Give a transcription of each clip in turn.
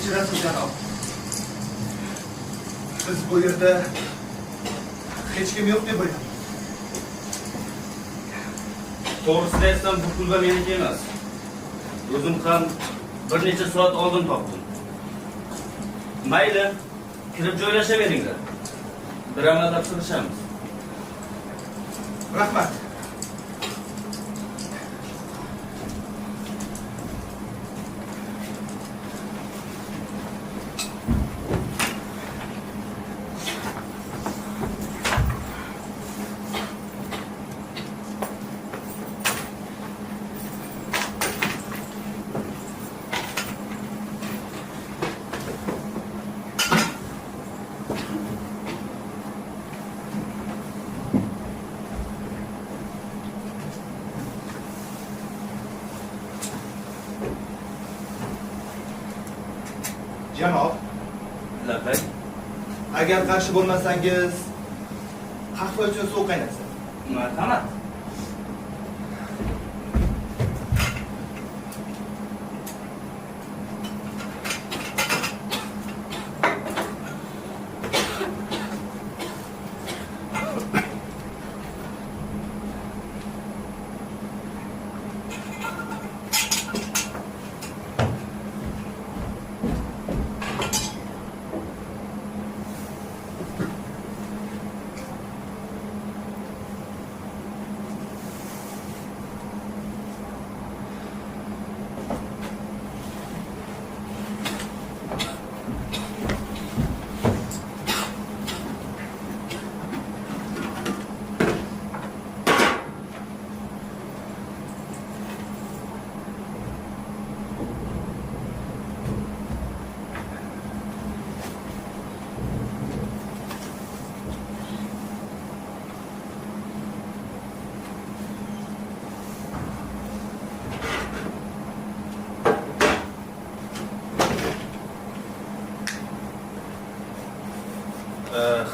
kechirasiz janob. Biz bu yerda hech kim yo'q deb o'yladim. To'g'risini aytsam, bu pulga meniki emas. O'zim ham bir necha soat oldin topdim. Mayli, kirib joylashaveringlar. Bir amallab surishamiz. Rahmat. Janob, Labay. agar qarshi bo'lmasangiz, qahva uchun suv qaynatsin. Marhamat.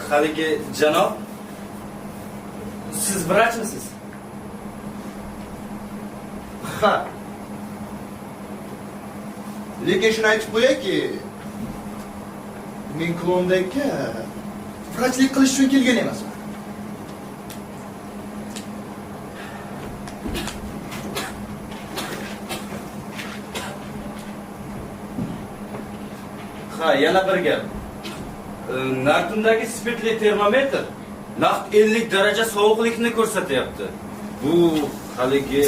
Haligi janob, siz vrachmisiz? Ha. Lekin shuni aytib qo'yayki, men Klondekka vrachlik qilish uchun kelgan emasman. Ha, yana bir gap. Nartundagi spirtli termometr naqd 50 daraja sovuqlikni ko'rsatyapti. Bu haligi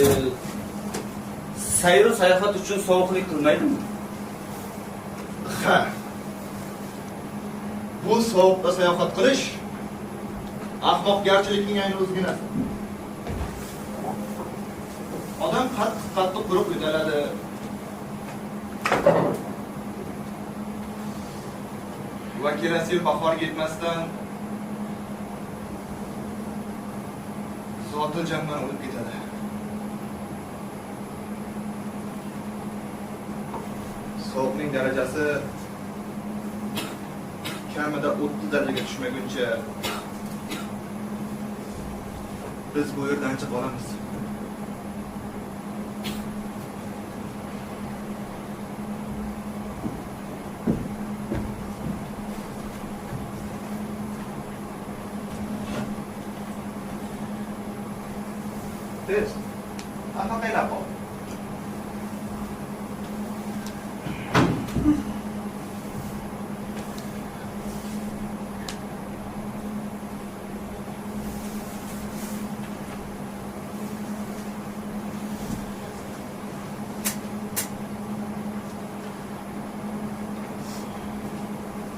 sayr sayohat uchun sovuqlik qilmaydimi? Ha. Bu sovuqda sayohat qilish ahmoqgarchilikning ayni o'zginasi. Odam qattiq quruq yo'taladi. Va kelasi yil bahorga yetmasdan zotil jamdan o'lib ketadi. Sovuqning darajasi kamida 30 darajaga tushmaguncha biz bu yerdan chiqib olamiz. Tez. Apa qaynab qol.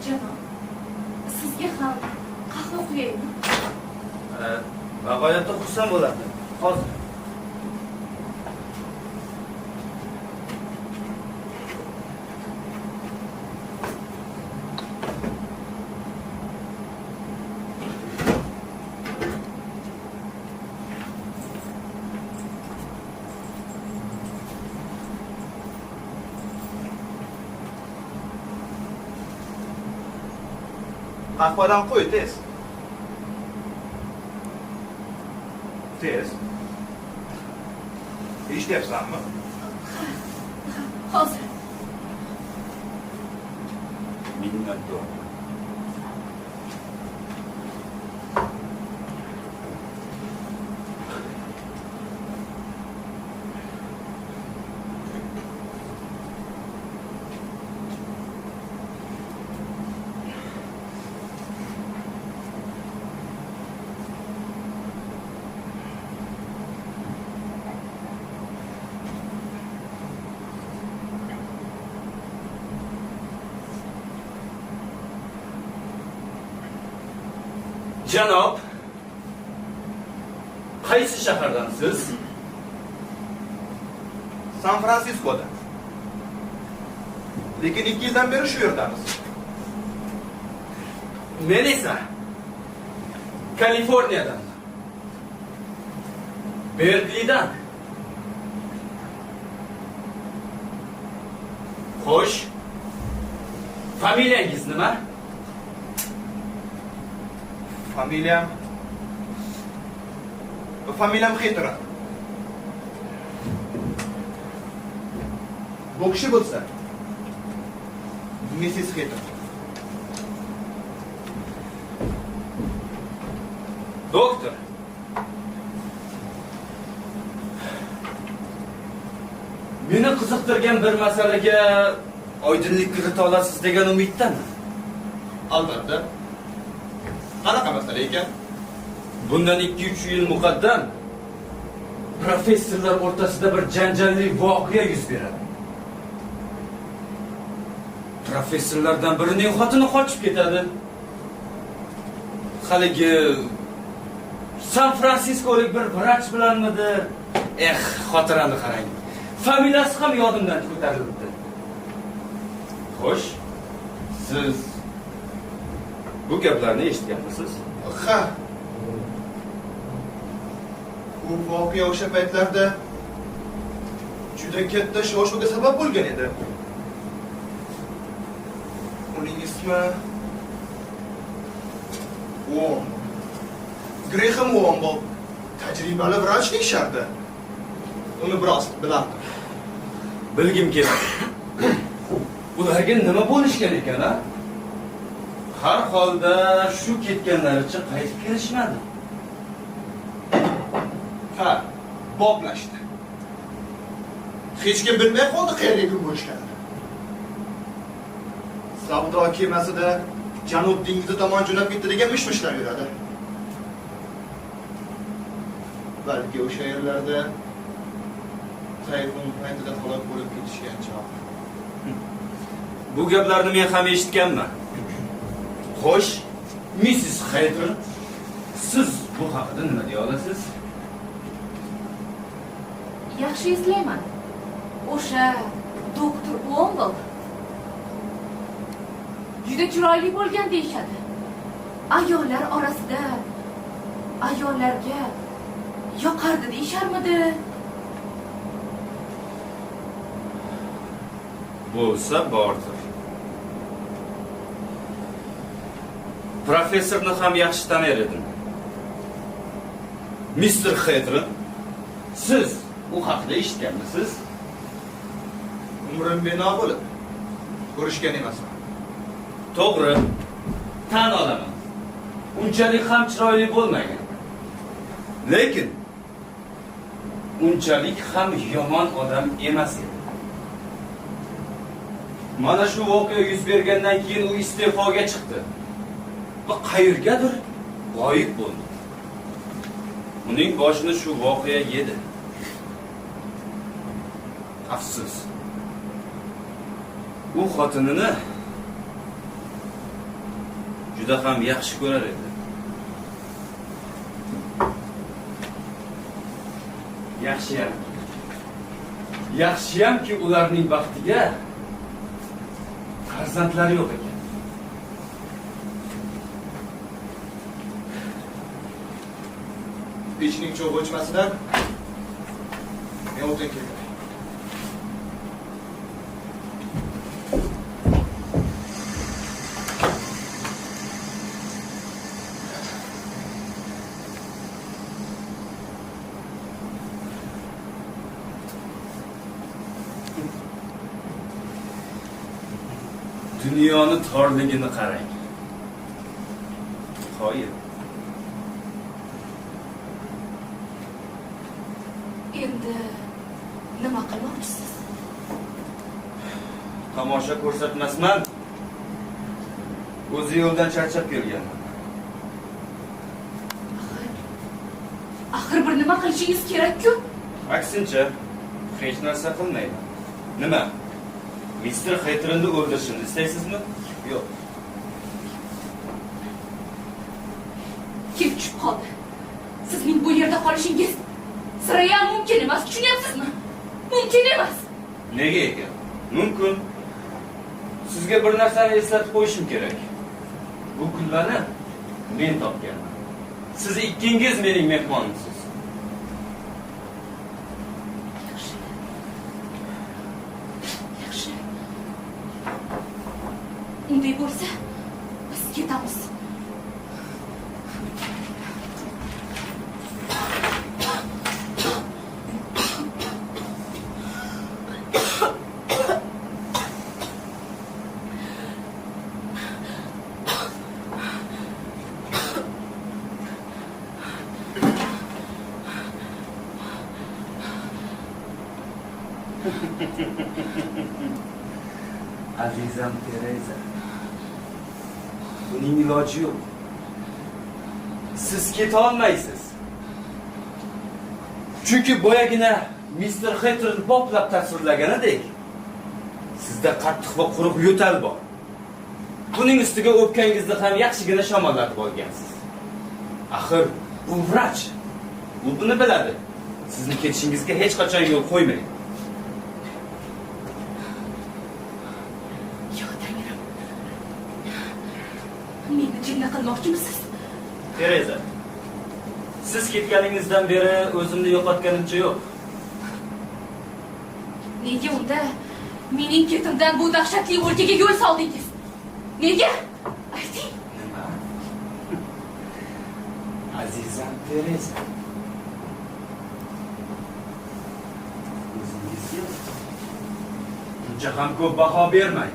Janob, sizga ham qahva quyaymi? G'oyatda xursand bo'lardim. Hozir. Qahvadan qo'y tez. Tez. Eshityapsanmi? Hozir. minnatdor. Janob, qaysi shahardansiz? San Fransiskoda. Lekin 2 yildan beri shu yerdamiz. Men esa Kaliforniyadan. Berkliydan. Xo'sh. Familiyangiz nima? Familiyam Xetra. Bu kishi bo'lsa Mrs. Xetra. Doktor. Meni qiziqtirgan bir masalaga oydinlik kirita olasiz degan umiddaman. Albatta. Qanaqa masala ekan? Bundan 2-3 yil muqaddam professorlar o'rtasida bir janjalli voqea yuz beradi. Professorlardan birining xotini qochib ketadi. Haligi San Fransiskolik bir vrach bilanmidir? Xotirani qarang. Familiyasi ham yodimdan ko'tarilibdi. Xo'sh, siz bu gaplarni eshitganmisiz? Ha. Bu voqea o'sha paytlarda juda katta shov-shuvga sabab bo'lgan edi. Uning ismi Graham Womble. Tajribali vrach deyishardi. Uni biroz bilardim. Bilgim keladi. Ularga nima bo'lishgan ekan, ha? Har holda shu ketganlaricha qaytib kelishmadi. Ha, boplashdi. Hech kim bilmay qoldi qayerga kun bo'lishganini. Savdo kemasida Janub dengizi tomon jo'nab ketdi degan mish-mishlar yuradi. Balki o'sha yerlarda tayfun paytida halok bo'lib ketishgan chog'. Bu gaplarni men ham eshitganman. Xo'sh, Mrs. Xetra, siz bu haqida nima deya olasiz? Yaxshi eslayman. O'sha doktor Womble juda chiroyli bo'lgan deyishadi. Ayollar orasida ayollarga yoqardi deyisharmidi? Bo'lsa bordir. Professorni ham yaxshi tanir edim. Mr. Xetra, siz u haqida eshitganmisiz? Umrim bino bo'lib ko'rishgan emasman. To'g'ri, tan olaman. Unchalik ham chiroyli bo'lmagan. Lekin unchalik ham yomon odam emas edi. Mana shu voqea yuz bergandan keyin u iste'foga chiqdi. Va qayergadir g'oyib bo'ldi. Uning boshini shu voqea yedi. Afsus. U xotinini juda ham yaxshi ko'rar edi. Yaxshiyamki ularning baxtiga farzandlari yo'q ekan. Pechning cho'g' o'chmasidan men o'tin keldim. Dunyoni torligini qarang. Qoyil. Endi nima qilmoqchisiz? Tomosha ko'rsatmasman. O'zi yo'ldan charchab kelganman. Axir bir nima qilishingiz kerak-ku. Aksincha, hech narsa qilmayman. Nima? Mister Xeytrinni o'ldirishini istaysizmi? Yo'q. Kim tushib qoldi? Sizning bu yerda qolishingiz sirayam mumkin emas, tushunyapsizmi? Mumkin emas. Nega ekan? Mumkin. Sizga bir narsani eslatib qo'yishim kerak. Bu kulbani men topganman. Siz ikkingiz mening mehmonimsiz. Yaxshi. Yaxshi. Unday bo'lsa, biz ketamiz. Azizam Tereza. Buning iloji yo'q. Siz keta olmaysiz. Chunki boyagina Mr. Xeytrin poplab tasvirlaganidek, sizda qattiq va quruq yo'tal bor. Buning ustiga o'pkangizni ham yaxshigina shamollatib olgansiz. Axir bu vrach. U buni biladi. Sizni ketishingizga hech qachon yo'l qo'ymaydi. Meni jinni qilmoqchimisiz? Tereza, siz ketganingizdan beri o'zimni yo'qotganimcha yo'q. Nega unda mening ketimdan bu dahshatli o'lkaga yo'l soldingiz? Nega? Ayting. Nima? Azizam Tereza. O'zingizga buncha ham ko'p baho bermang.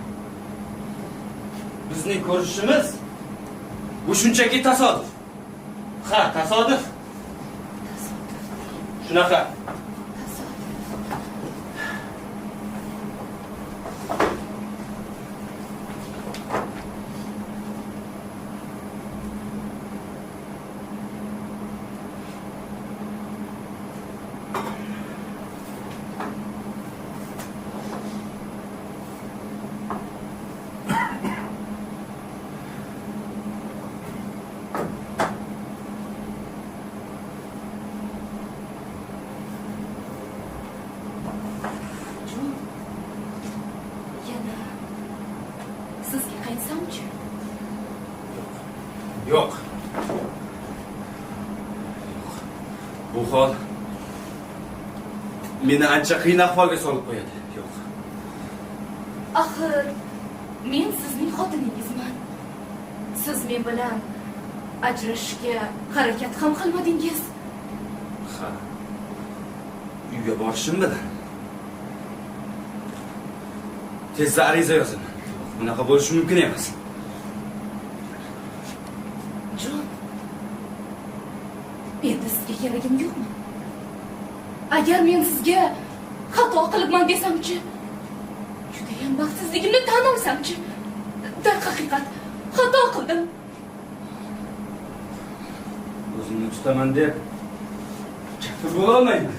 Bizning ko'rishimiz bu shunchaki tasodif. Ha, tasodif. Shunaqa. Sizga qaytsamchi? Yo'q. Bu hol meni ancha qiyin ahvolga solib qo'yadi. Yo'q. Axir men sizning xotiningizman. Siz men bilan ajrashishga harakat ham qilmadingiz. Ha. Uyga borishim bilan tezda ariza yozaman. Bunaqa bo'lishi mumkin emas. Jon, endi sizga keragim yo'qmi? Agar men sizga xato qilibman desamchi, judayam baxtsizligimni tan olsamchi, darhaqiqat xato qildim. O'zimni tutaman deb chaqirib bo'lolmayman.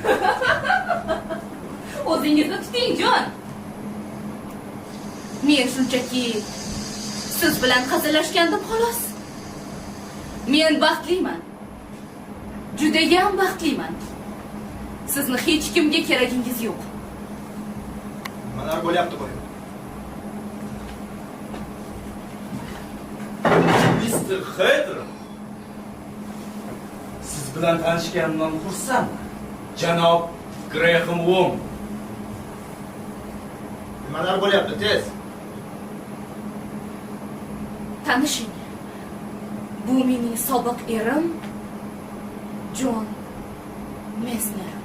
O'zingizni tuting, jon. Men shunchaki siz bilan hazillashgandim xolos. Men baxtliman. Judayam baxtliman. Sizni hech kimga keragingiz yo'q. Nimalar bo'lyapti bu? Mr. Xeytrin. Siz bilan tanishganimdan xursandman. Janob Graham Wong. Nimalar bo'lyapti tez? Tanishing. Bu mening sobiq erim Jon Mesner.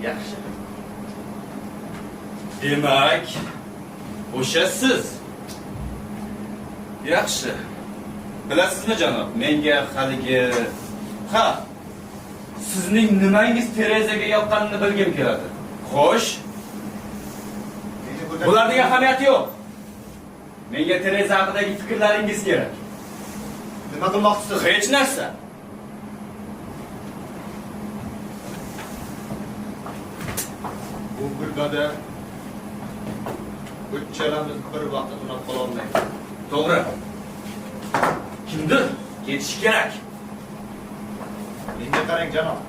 Yaxshi. Demak, O'sha siz. Yaxshi. Bilasizmi janob, menga haligi sizning nimangiz Terezaga yoqqanini bilgim keladi. Xo'sh, bularning ahamiyati yo'q. Menga Tereza haqidagi fikrlaringiz kerak. Nima qilmoqchisiz? Hech narsa. Bu brigada uchalamiz bir vaqtda tunab qola olmaydi. To'g'ri. Kimdir ketishi kerak. Menga qarang janob.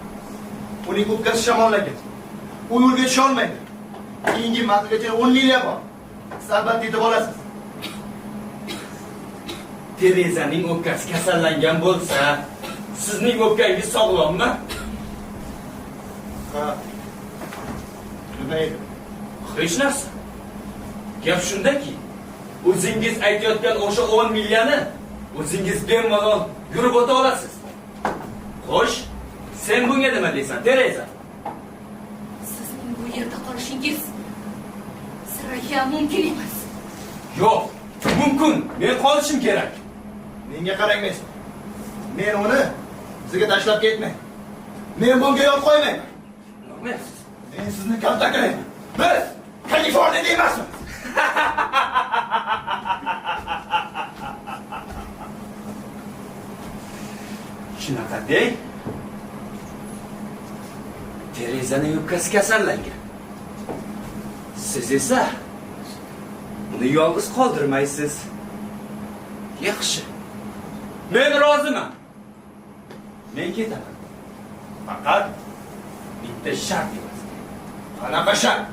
Uning o'pkasi shamollagan. U yo'lga tusha olmaydi. Keyingi manzilgacha 10 mil bor. Siz albatta yetib olasiz. Terezaning o'pkasi kasallangan bo'lsa, sizning o'pkangiz sog'lommi? Ha. Nima edi? Hech narsa. Gap shundaki, o'zingiz aytayotgan o'sha 10 milliyani o'zingiz bemalol yurib o'ta olasiz. Xo'sh, sen bunga nima deysan, Tereza? Sizning bu yerda qolishingiz sirayya mumkin emas. Yo'q, mumkin. Men qolishim kerak. Menga qarangmaysiz. Men uni sizga tashlab ketmayman. Men bunga yo'l qo'ymayman. Nima? Men sizni kaltaklayman. Biz Kaliforniyada emasmiz. Shunaqa deng. Terezaning o'pkasi kasallangan. Siz esa uni yolg'iz qoldirmaysiz. Yaxshi. Men roziman. Men ketaman. Faqat bitta shart emas. Qanaqa shart?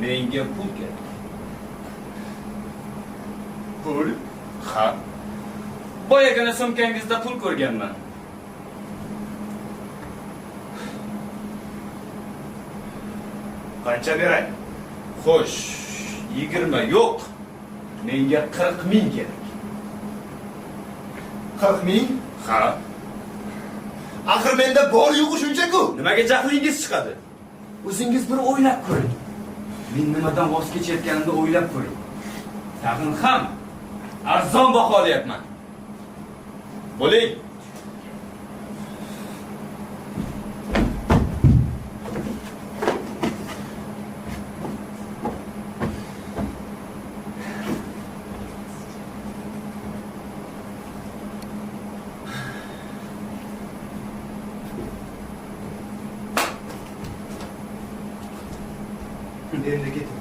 Menga pul kerak. Pul? Ha. Boyagina sumkangizda pul ko'rganman. Qancha beray? Xo'sh, 20 yo'q. Menga 40 ming kerak. 40 ming? Ha. Axir menda bor yo'q shuncha-ku. Nimaga jahlingiz chiqadi? O'zingiz bir o'ylab ko'ring. Men nimadan voz kechayotganimni o'ylab ko'ring. Tag'in ham arzon baho olyapman. Bo'ling. Endi keting.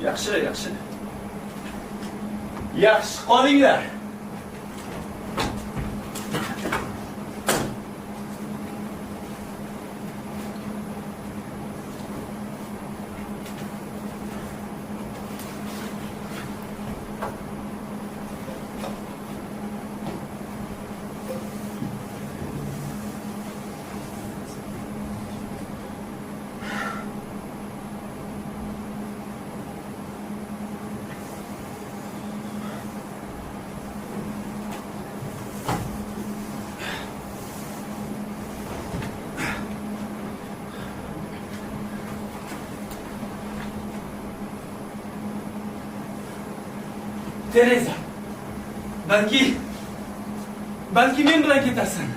Yaxshi. Yaxshi qolinglar. Tereza, balki men bilan ketarsan.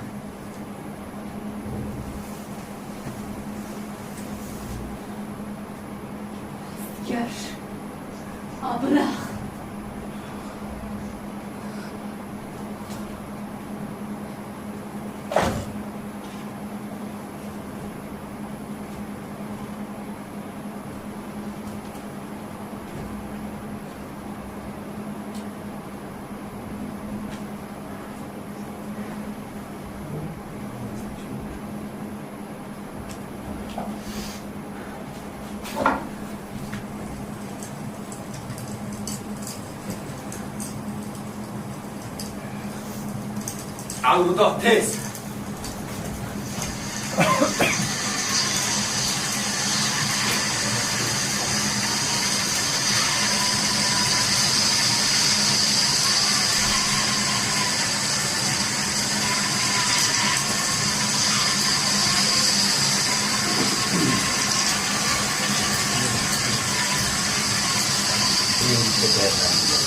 Askar, ablah. Alvido, tez. dengizga ketayapman.